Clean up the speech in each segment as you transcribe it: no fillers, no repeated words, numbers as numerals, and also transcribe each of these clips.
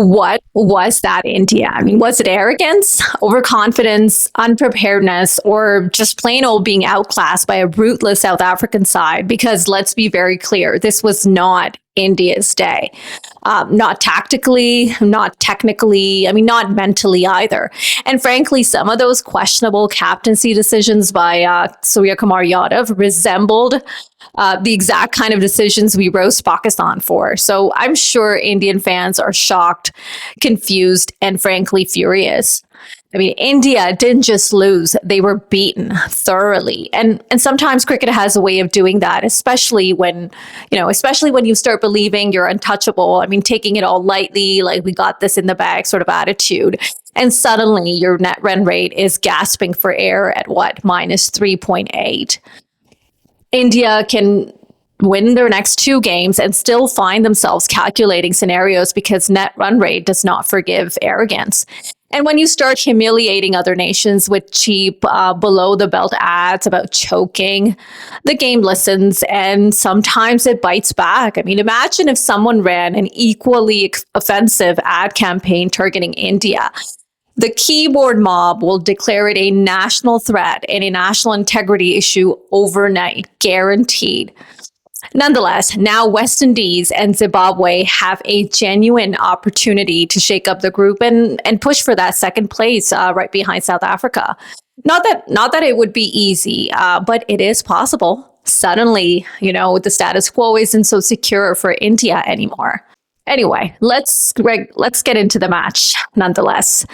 What was that India? I mean, was it arrogance, overconfidence, unpreparedness, or just plain old being outclassed by a ruthless South African side? Because let's be very clear, this was not India's day. Not tactically, not technically, I mean, not mentally either. And frankly, some of those questionable captaincy decisions by Surya Kumar Yadav resembled the exact kind of decisions we roast Pakistan for. So I'm sure Indian fans are shocked, confused, and frankly furious. I mean, India didn't just lose, they were beaten thoroughly. And sometimes cricket has a way of doing that, especially when you start believing you're untouchable. I mean, taking it all lightly, like we got this in the bag sort of attitude. And suddenly your net run rate is gasping for air at what, minus 3.8. India can win their next two games and still find themselves calculating scenarios because net run rate does not forgive arrogance. And when you start humiliating other nations with cheap, below the belt ads about choking, the game listens and sometimes it bites back. I mean, imagine if someone ran an equally offensive ad campaign targeting India. The keyboard mob will declare it a national threat and a national integrity issue overnight, guaranteed. Nonetheless, now West Indies and Zimbabwe have a genuine opportunity to shake up the group and push for that second place right behind South Africa. Not that it would be easy, but it is possible. Suddenly, the status quo isn't so secure for India anymore. Anyway, let's get into the match nonetheless.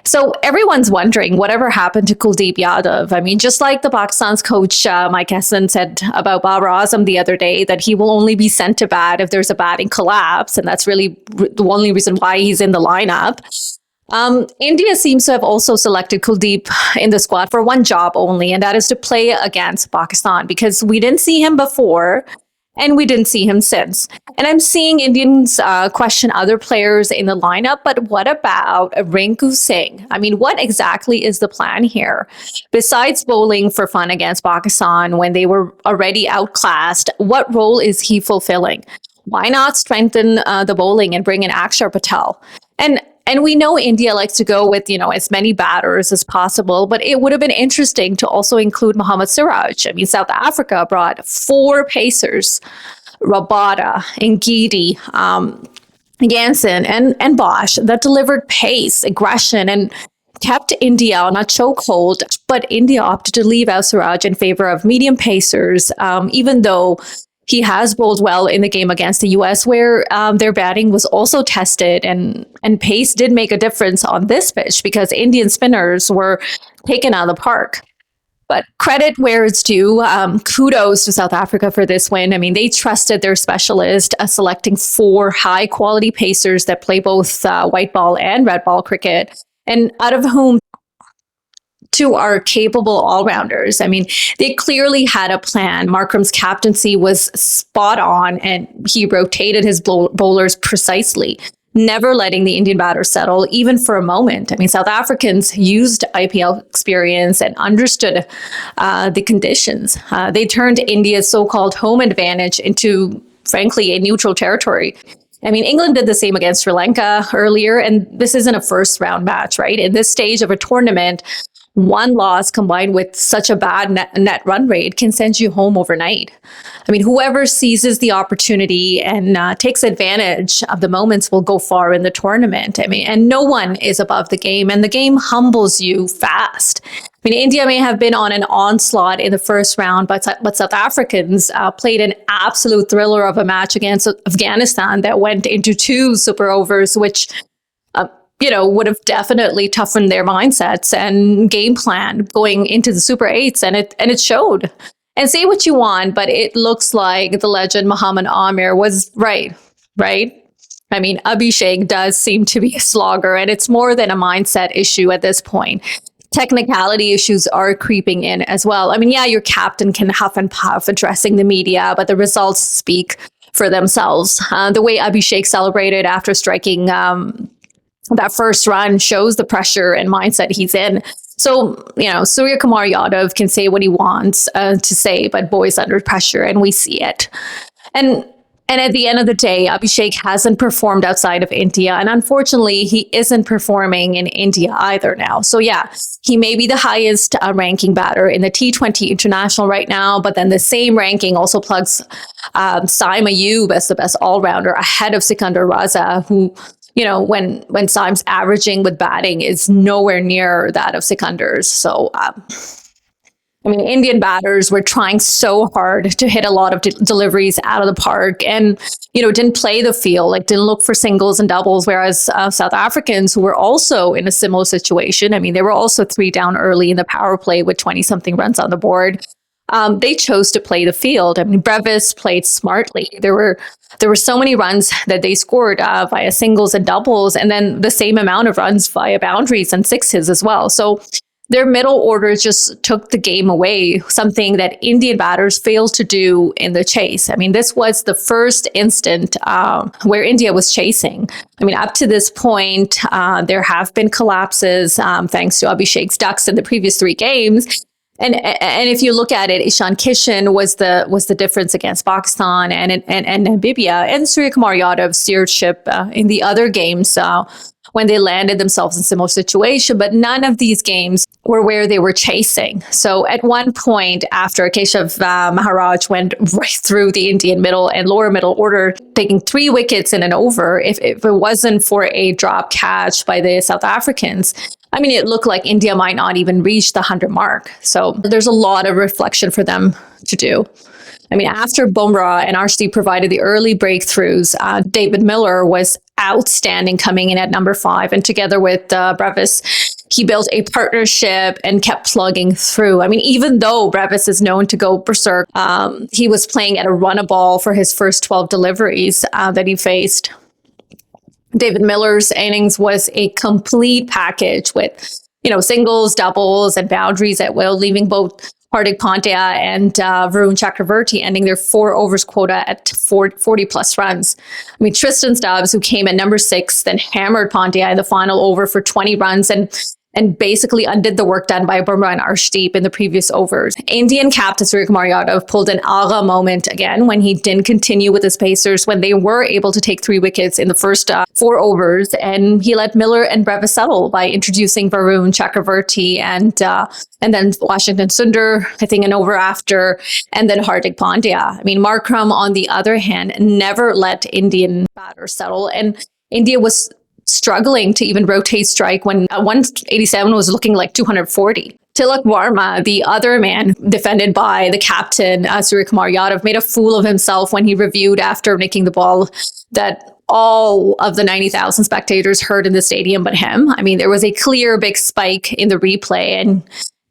So everyone's wondering whatever happened to Kuldeep Yadav. I mean, just like the Pakistan's coach, Mike Hesson, said about Babar Azam the other day, that he will only be sent to bat if there's a batting collapse. And that's really the only reason why he's in the lineup. India seems to have also selected Kuldeep in the squad for one job only, and that is to play against Pakistan, because we didn't see him before. And we didn't see him since. And I'm seeing Indians question other players in the lineup, but what about Rinku Singh? I mean, what exactly is the plan here? Besides bowling for fun against Pakistan when they were already outclassed, what role is he fulfilling? Why not strengthen the bowling and bring in Akshar Patel? And we know India likes to go with, as many batters as possible, but it would have been interesting to also include Mohammad Siraj. I mean, South Africa brought 4 pacers, Rabada, Ngidi, Jansen, and Bosch, that delivered pace, aggression, and kept India on a chokehold. But India opted to leave out Siraj in favor of medium pacers, even though he has bowled well in the game against the US, where their batting was also tested, and pace did make a difference on this pitch because Indian spinners were taken out of the park. But credit where it's due. Kudos to South Africa for this win. I mean, they trusted their specialist, selecting 4 high-quality pacers that play both white ball and red ball cricket, and out of whom 2 are capable all-rounders. I mean, they clearly had a plan. Markram's captaincy was spot on, and he rotated his bowlers precisely, never letting the Indian batter settle, even for a moment. I mean, South Africans used IPL experience and understood the conditions. They turned India's so-called home advantage into, frankly, a neutral territory. I mean, England did the same against Sri Lanka earlier, and this isn't a first-round match, right? In this stage of a tournament, one loss combined with such a bad net run rate can send you home overnight. I mean, whoever seizes the opportunity and takes advantage of the moments will go far in the tournament. I mean, and no one is above the game, and the game humbles you fast. I mean, India may have been on an onslaught in the first round, but South Africans played an absolute thriller of a match against Afghanistan that went into 2 super overs, which would have definitely toughened their mindsets and game plan going into the Super 8s, and it showed. And say what you want, but it looks like the legend Muhammad Amir was right? I mean, Abhishek does seem to be a slogger, and it's more than a mindset issue at this point. Technicality issues are creeping in as well. I mean, yeah, your captain can huff and puff addressing the media, but the results speak for themselves. The way Abhishek celebrated after striking that first run shows the pressure and mindset he's in. So, Surya Kumar Yadav can say what he wants to say, but boy's under pressure, and we see it. And And at the end of the day, Abhishek hasn't performed outside of India. And unfortunately, he isn't performing in India either now. So, yeah, he may be the highest ranking batter in the T20 international right now. But then the same ranking also plugs Saim Ayub as the best all rounder ahead of Sikandar Raza, who, you know, when Saim's averaging with batting is nowhere near that of Sikandar's. So, I mean, Indian batters were trying so hard to hit a lot of deliveries out of the park and, you know, didn't play the field, like didn't look for singles and doubles. Whereas South Africans, who were also in a similar situation, I mean, they were also 3 down early in the power play with 20 something runs on the board. They chose to play the field. I mean, Brevis played smartly. There were so many runs that they scored via singles and doubles, and then the same amount of runs via boundaries and sixes as well. So their middle order just took the game away, something that Indian batters failed to do in the chase. I mean, this was the first instant where India was chasing. I mean, up to this point, there have been collapses thanks to Abhishek's ducks in the previous 3 games. And if you look at it, Ishan Kishan was the difference against Pakistan and Namibia, and Surya Kumar Yadav steered ship in the other games when they landed themselves in similar situation. But none of these games were where they were chasing. So at one point, after Keshav Maharaj went right through the Indian middle and lower middle order, taking 3 wickets in an over, if it wasn't for a drop catch by the South Africans, I mean, it looked like India might not even reach the 100 mark. So there's a lot of reflection for them to do. I mean, after Bumrah and Arshdeep provided the early breakthroughs, David Miller was outstanding coming in at number 5. And together with Brevis, he built a partnership and kept plugging through. I mean, even though Brevis is known to go berserk, he was playing at a run a ball for his first 12 deliveries that he faced. David Miller's innings was a complete package with, you know, singles, doubles, and boundaries at will, leaving both Hardik Pandya and Varun Chakravarti ending their 4 overs quota at 40 plus runs. I mean, Tristan Stubbs, who came at number 6, then hammered Pandya in the final over for 20 runs and basically undid the work done by Bumrah and Arshdeep in the previous overs. Indian captain Surya Kumar Yadav pulled an Agha moment again when he didn't continue with his Pacers when they were able to take 3 wickets in the first 4 overs, and he let Miller and Brevis settle by introducing Varun Chakravarti and then Washington Sundar, I think, an over after, and then Hardik Pandya. I mean, Markram, on the other hand, never let Indian batters settle, and India was struggling to even rotate strike when 187 was looking like 240. Tilak Varma, the other man defended by the captain, Surya Kumar Yadav, made a fool of himself when he reviewed after nicking the ball that all of the 90,000 spectators heard in the stadium but him. I mean, there was a clear big spike in the replay,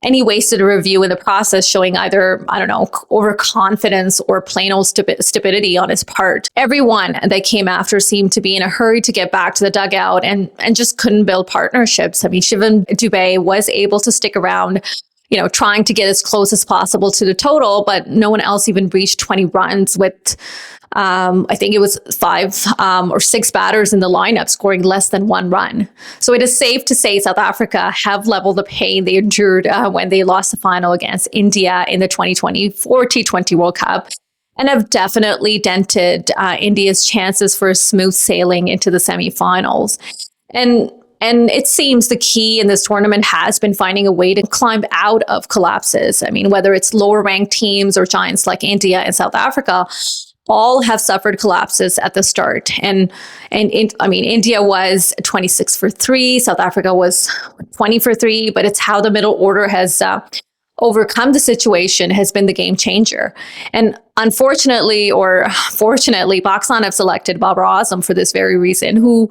and he wasted a review in the process, showing either, I don't know, overconfidence or plain old stupidity on his part. Everyone that came after seemed to be in a hurry to get back to the dugout and just couldn't build partnerships. I mean, Shivam Dubé was able to stick around, you know, trying to get as close as possible to the total, but no one else even reached 20 runs with, I think it was 5 or 6 batters in the lineup scoring less than 1 run. So it is safe to say South Africa have leveled the pain they endured when they lost the final against India in the 2024 T20 World Cup, and have definitely dented India's chances for a smooth sailing into the semifinals. And it seems the key in this tournament has been finding a way to climb out of collapses. I mean, whether it's lower ranked teams or giants like India and South Africa, all have suffered collapses at the start. I mean, India was 26 for 3, South Africa was 20 for 3, but it's how the middle order has overcome the situation has been the game changer. And unfortunately, or fortunately, Pakistan have selected Babar Azam for this very reason, who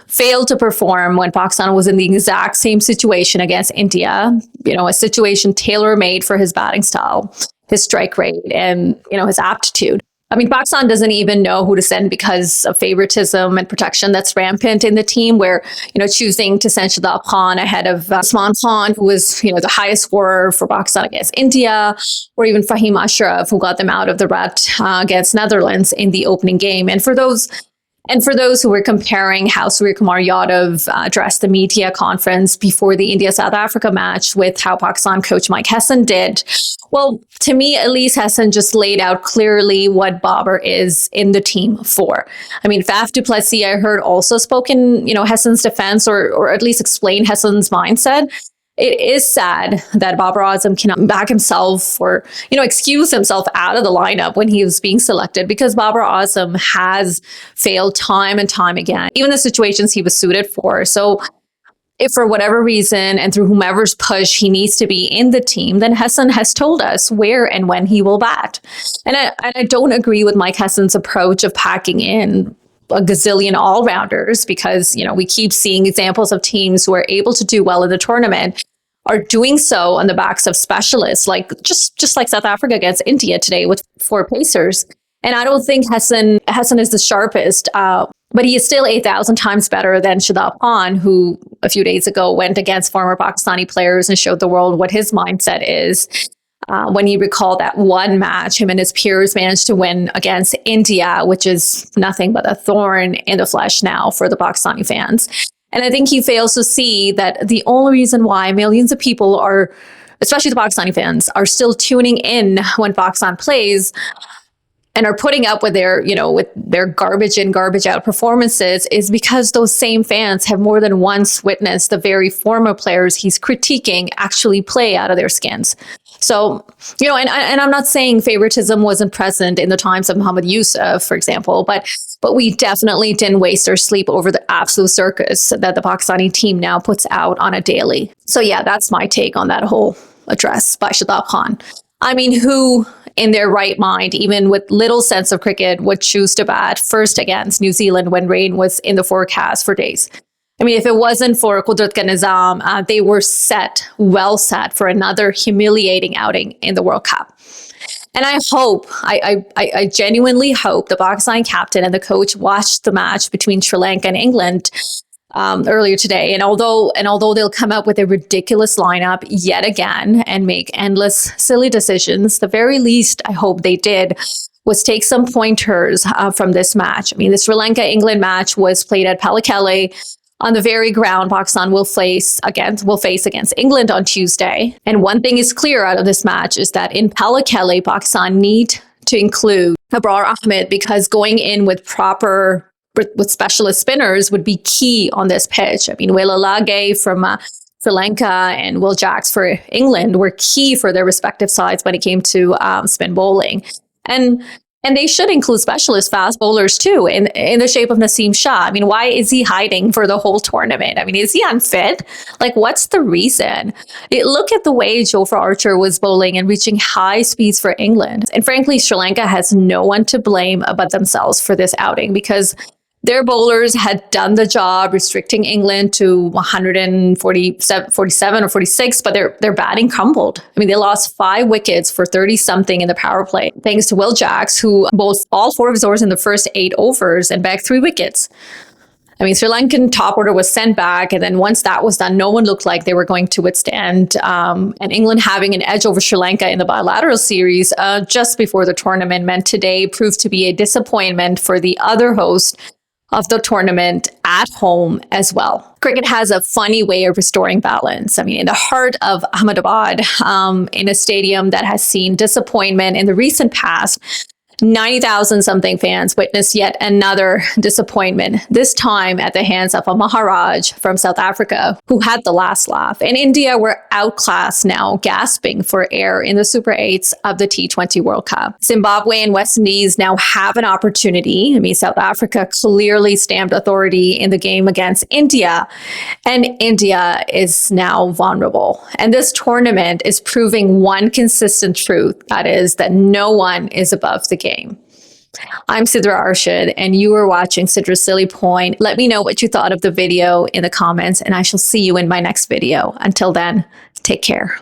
failed to perform when Pakistan was in the exact same situation against India, you know, a situation tailor-made for his batting style, his strike rate, and, you know, his aptitude. I mean, Pakistan doesn't even know who to send because of favoritism and protection that's rampant in the team, where, you know, choosing to send Shadab Khan ahead of Usman Khan, who was, you know, the highest scorer for Pakistan against India, or even Fahim Ashraf, who got them out of the rut against Netherlands in the opening game. And for those And for those who were comparing how Surya Kumar Yadav addressed the media conference before the India-South Africa match with how Pakistan coach Mike Hesson did, well, to me, at least Hesson just laid out clearly what Babar is in the team for. I mean, Faf du Plessis, I heard, also spoke in, Hesson's defense, or at least explain Hesson's mindset. It is sad that Babar Azam cannot back himself or, excuse himself out of the lineup when he was being selected, because Babar Azam has failed time and time again, even the situations he was suited for. So if for whatever reason and through whomever's push he needs to be in the team, then Hesson has told us where and when he will bat. And I don't agree with Mike Hesson's approach of packing in a gazillion all-rounders, because, we keep seeing examples of teams who are able to do well in the tournament are doing so on the backs of specialists, like just like South Africa against India today with 4 pacers. And I don't think Hesson is the sharpest, but he is still 8,000 times better than Shadab Khan, who a few days ago went against former Pakistani players and showed the world what his mindset is. When he recalled that one match him and his peers managed to win against India, which is nothing but a thorn in the flesh now for the Pakistani fans. And I think he fails to see that the only reason why millions of people are, especially the Pakistani fans, are still tuning in when Pakistan plays and are putting up with their, with their garbage in, garbage out performances, is because those same fans have more than once witnessed the very former players he's critiquing actually play out of their skins. So, and I'm not saying favoritism wasn't present in the times of Muhammad Yusuf, for example, but we definitely didn't waste our sleep over the absolute circus that the Pakistani team now puts out on a daily. So yeah, that's my take on that whole address by Shadab Khan. I mean, who in their right mind, even with little sense of cricket, would choose to bat first against New Zealand when rain was in the forecast for days? I mean, if it wasn't for Qudrat Ka Nizam, they were well set for another humiliating outing in the World Cup. And I genuinely hope the Pakistan captain and the coach watched the match between Sri Lanka and England earlier today. And although they'll come up with a ridiculous lineup yet again and make endless silly decisions, the very least I hope they did was take some pointers from this match. I mean, the Sri Lanka-England match was played at Pallekele, on the very ground Pakistan will face against England on Tuesday. And one thing is clear out of this match is that in Pallekele, Pakistan need to include Abrar Ahmed, because going in with specialist spinners would be key on this pitch. I mean, Will Alage from Sri Lanka and Will Jacks for England were key for their respective sides when it came to spin bowling. And they should include specialist fast bowlers too, in the shape of Naseem Shah. I mean, why is he hiding for the whole tournament? I mean, is he unfit? Like, what's the reason? Look at the way Jofra Archer was bowling and reaching high speeds for England. And frankly, Sri Lanka has no one to blame but themselves for this outing, because their bowlers had done the job restricting England to 147 or 46, but their batting crumbled. I mean, they lost 5 wickets for 30-something in the power play, thanks to Will Jacks, who bowled all 4 of his overs in the first 8 overs and bagged 3 wickets. I mean, Sri Lankan top order was sent back, and then once that was done, no one looked like they were going to withstand. And England having an edge over Sri Lanka in the bilateral series just before the tournament meant today proved to be a disappointment for the other host of the tournament at home as well. Cricket has a funny way of restoring balance. I mean, in the heart of Ahmedabad, in a stadium that has seen disappointment in the recent past, 90,000 something fans witnessed yet another disappointment, this time at the hands of a Maharaj from South Africa who had the last laugh. And India were outclassed now, gasping for air in the Super 8s of the T20 World Cup. Zimbabwe and West Indies now have an opportunity. I mean, South Africa clearly stamped authority in the game against India, and India is now vulnerable. And this tournament is proving one consistent truth, that is that no one is above the game. I'm Sidra Arshid, and you are watching Sidra's Silly Point. Let me know what you thought of the video in the comments, and I shall see you in my next video. Until then, take care.